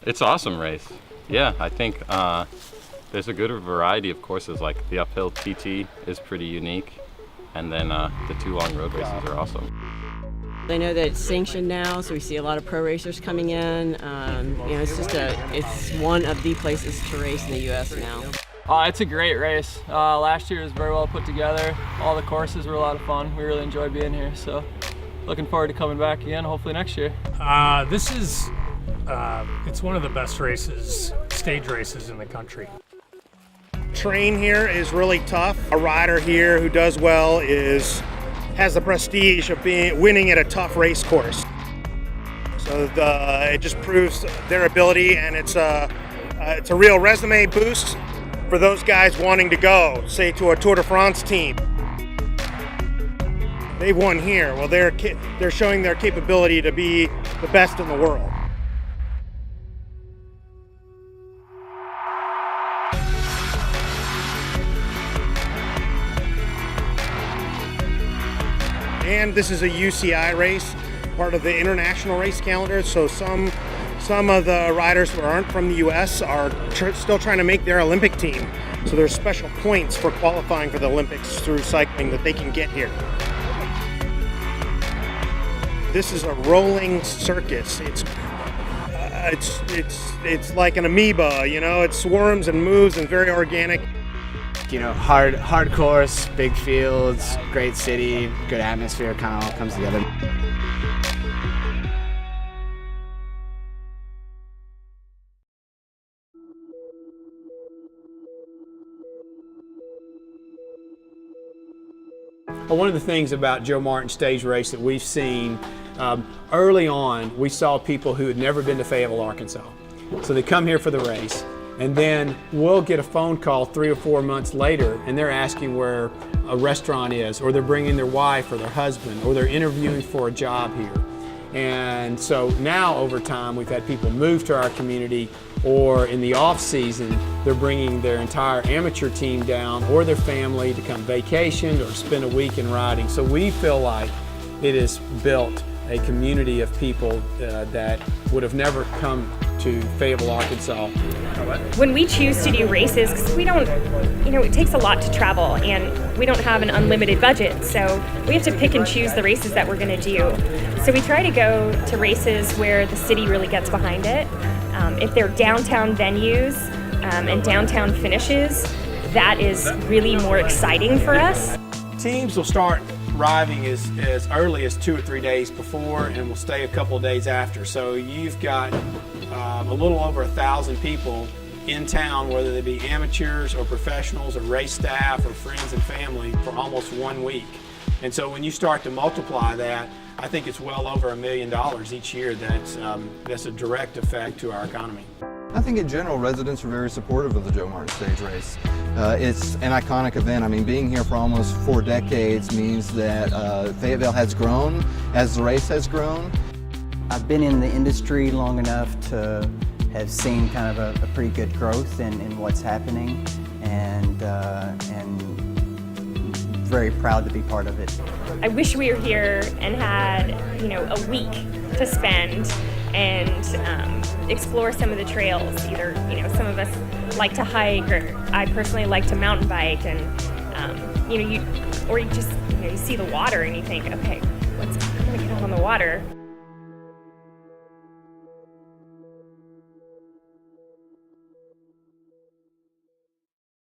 It's an awesome race. Yeah, I think there's a good variety of courses. Like the uphill TT is pretty unique, and then the 2 long road races are awesome. I know that it's sanctioned now, so we see a lot of pro racers coming in. It's one of the places to race in the U.S. now. It's a great race. Last year was very well put together. All the courses were a lot of fun. We really enjoyed being here, so looking forward to coming back again, hopefully next year. It's one of the best races, stage races in the country. Terrain here is really tough. A rider here who does well has the prestige of winning at a tough race course. So it just proves their ability, and it's a real resume boost for those guys wanting to go, say, to a Tour de France team. They've won here. Well, they're showing their capability to be the best in the world. And this is a UCI race, part of the international race calendar. So some of the riders who aren't from the U.S. are still trying to make their Olympic team. So there's special points for qualifying for the Olympics through cycling that they can get here. This is a rolling circus. It's like an amoeba, you know. It swarms and moves and very organic. You know, hard course, big fields, great city, good atmosphere, kind of all comes together. Well, one of the things about Joe Martin stage race that we've seen early on, we saw people who had never been to Fayetteville, Arkansas. So they come here for the race, and then we'll get a phone call 3 or 4 months later, and they're asking where a restaurant is, or they're bringing their wife or their husband, or they're interviewing for a job here. And so now over time, we've had people move to our community, or in the off season, they're bringing their entire amateur team down or their family to come vacation or spend a week in riding. So we feel like it has built a community of people that would have never come to Fayetteville, Arkansas. When we choose to do races, because we don't, it takes a lot to travel and we don't have an unlimited budget, so we have to pick and choose the races that we're going to do. So we try to go to races where the city really gets behind it. If they're downtown venues and downtown finishes, that is really more exciting for us. Teams will start arriving as early as 2 or 3 days before and will stay a couple of days after. So you've got a little over 1,000 people in town, whether they be amateurs or professionals or race staff or friends and family, for almost 1 week. And so when you start to multiply that, I think it's well over $1 million each year that's a direct effect to our economy. I think in general, residents are very supportive of the Joe Martin stage race. It's an iconic event. I mean, being here for almost 4 decades means that Fayetteville has grown as the race has grown. I've been in the industry long enough to have seen kind of a pretty good growth in what's happening, and very proud to be part of it. I wish we were here and had, a week to spend and explore some of the trails. Either, some of us like to hike, or I personally like to mountain bike, and you see the water and you think, okay, I'm gonna get out on the water.